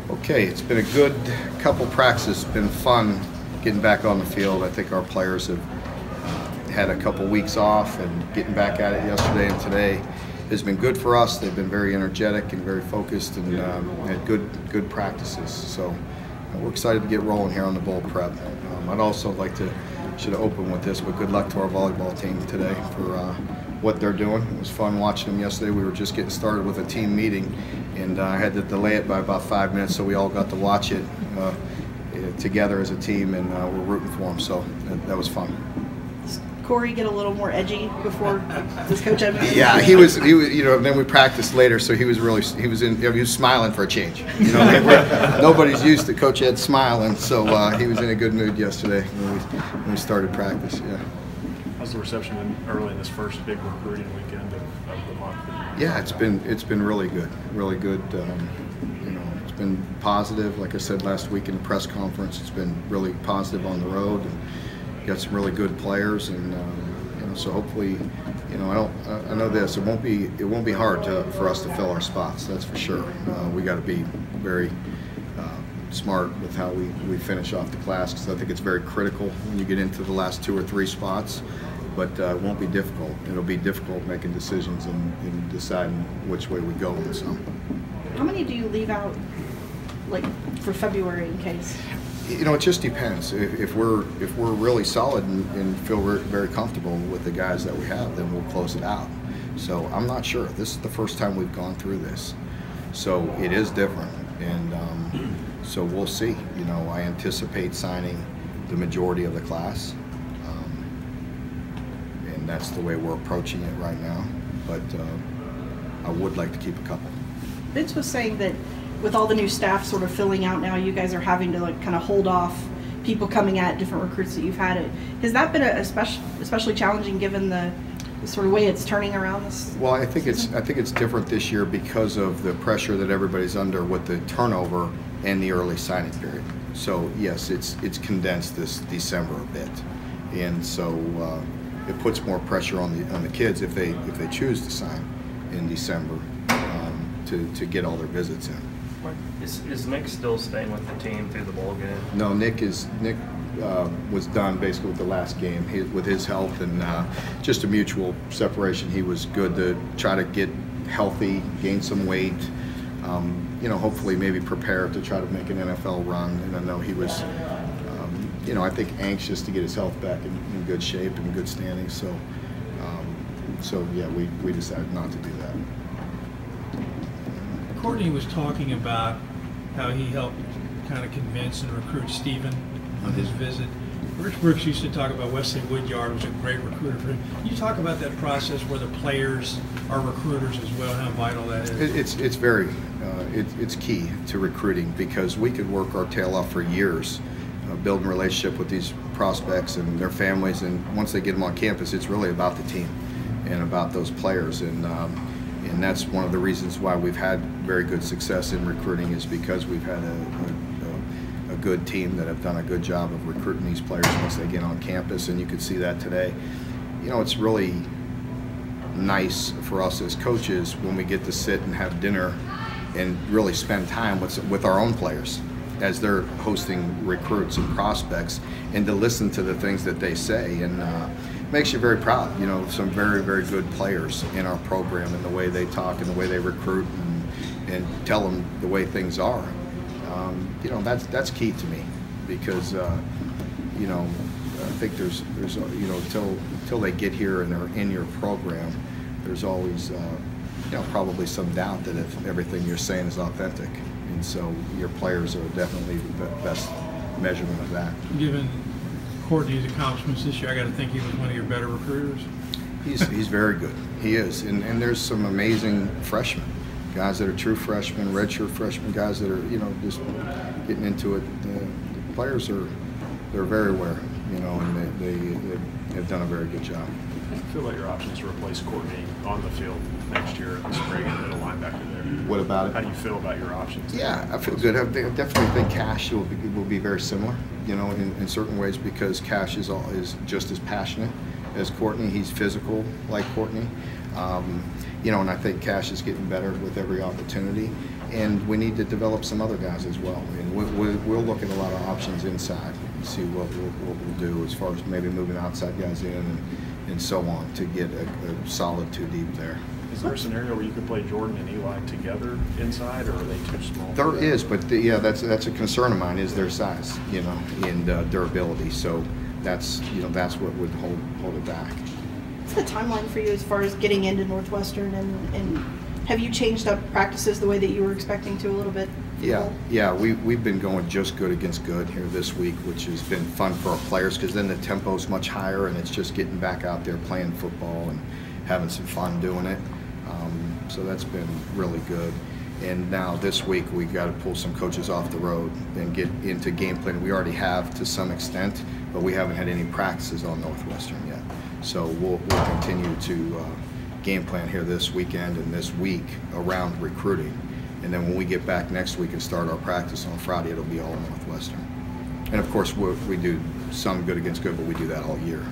Okay, it's been a good couple practices. It's been fun getting back on the field. I think our players have had a couple weeks off, and getting back at it yesterday and today has been good for us. They've been very energetic and very focused, and had good practices. So we're excited to get rolling here on the bowl prep. I'd also like to, should have opened with this, but good luck to our volleyball team today for what they're doing. It was fun watching them yesterday. We were just getting started with a team meeting, and I had to delay it by about 5 minutes, so we all got to watch it together as a team, and we're rooting for them. So that was fun. Does Corey get a little more edgy before this coach? Yeah, he was. You know, then we practiced later, so he was smiling for a change. You know, nobody's used to Coach Ed smiling, so he was in a good mood yesterday when we started practice. Yeah. How's the reception been early in this first big recruiting weekend of the month? Yeah, it's been really good, really good. You know, it's been positive. Like I said last week in the press conference, it's been really positive on the road, and got some really good players, and you know, so hopefully, you know, I know this. It won't be hard for us to fill our spots. That's for sure. We got to be very smart with how we finish off the class, because I think it's very critical when you get into the last 2 or 3 spots. But it won't be difficult. It'll be difficult making decisions and deciding which way we go. So, how many do you leave out, like, for February in case? You know, it just depends. If we're really solid and feel very comfortable with the guys that we have, then we'll close it out. So I'm not sure. This is the first time we've gone through this, so it is different, and so we'll see. You know, I anticipate signing the majority of the class. That's the way we're approaching it right now, but I would like to keep a couple. Vince was saying that with all the new staff sort of filling out now, you guys are having to, like, kind of hold off people coming at different recruits that you've had. Has that been especially challenging given the sort of way it's turning around this? Well, I think it's different this year because of the pressure that everybody's under with the turnover and the early signing period. So yes, it's condensed this December a bit, and so. It puts more pressure on the kids if they choose to sign in December to get all their visits in. Is Nick still staying with the team through the bowl game? No, Nick was done basically with the last game with his health, and just a mutual separation. He was good to try to get healthy, gain some weight. You know, hopefully maybe prepare to try to make an NFL run. And I know he was. You know, I think anxious to get his health back in good shape and good standing. So, so yeah, we decided not to do that. Courtney was talking about how he helped kind of convince and recruit Stephen on his visit. Rich Brooks used to talk about Wesley Woodyard was a great recruiter for him. Can you talk about that process where the players are recruiters as well, how vital that is? It's very, it's key to recruiting, because we could work our tail off for years building a relationship with these prospects and their families, and once they get them on campus, it's really about the team and about those players, and that's one of the reasons why we've had very good success in recruiting, is because we've had a good team that have done a good job of recruiting these players once they get on campus, and you could see that today. You know, it's really nice for us as coaches when we get to sit and have dinner and really spend time with our own players as they're hosting recruits and prospects, and to listen to the things that they say, and makes you very proud. You know, some very, very good players in our program, and the way they talk and the way they recruit, and tell them the way things are. You know, that's key to me, because you know, I think there's you know, until they get here and are in your program, there's always you know, probably some doubt that if everything you're saying is authentic. And so your players are definitely the best measurement of that. Given Courtney's accomplishments this year, I got to think he was one of your better recruiters. He's very good. He is, and there's some amazing freshmen, guys that are true freshmen, redshirt freshmen, guys that are, you know, just getting into it. The players they're very aware, you know, and they have done a very good job. How do you feel about your options to replace Courtney on the field next year at the spring and middle linebacker there? What about it? How do you feel about your options? Yeah, I feel good. I definitely think Cash will be very similar, you know, in certain ways, because Cash is just as passionate as Courtney. He's physical like Courtney. You know, and I think Cash is getting better with every opportunity. and we need to develop some other guys as well. And we'll look at a lot of options inside and see what we'll do as far as maybe moving outside guys in and so on to get a solid 2 deep there. Is there a scenario where you could play Jordan and Eli together inside, or are they too small? There is, but yeah, that's a concern of mine is their size, you know, and durability. So that's what would hold it back. What's the timeline for you as far as getting into Northwestern, and have you changed up practices the way that you were expecting to a little bit? Yeah, we've been going just good against good here this week, which has been fun for our players because then the tempo's much higher and it's just getting back out there playing football and having some fun doing it. So that's been really good. And now this week we got to pull some coaches off the road and get into game plan. We already have to some extent, but we haven't had any practices on Northwestern yet. So we'll continue to game plan here this weekend and this week around recruiting. And then when we get back next week and start our practice on Friday, it'll be all Northwestern. And of course we do some good against good, but we do that all year.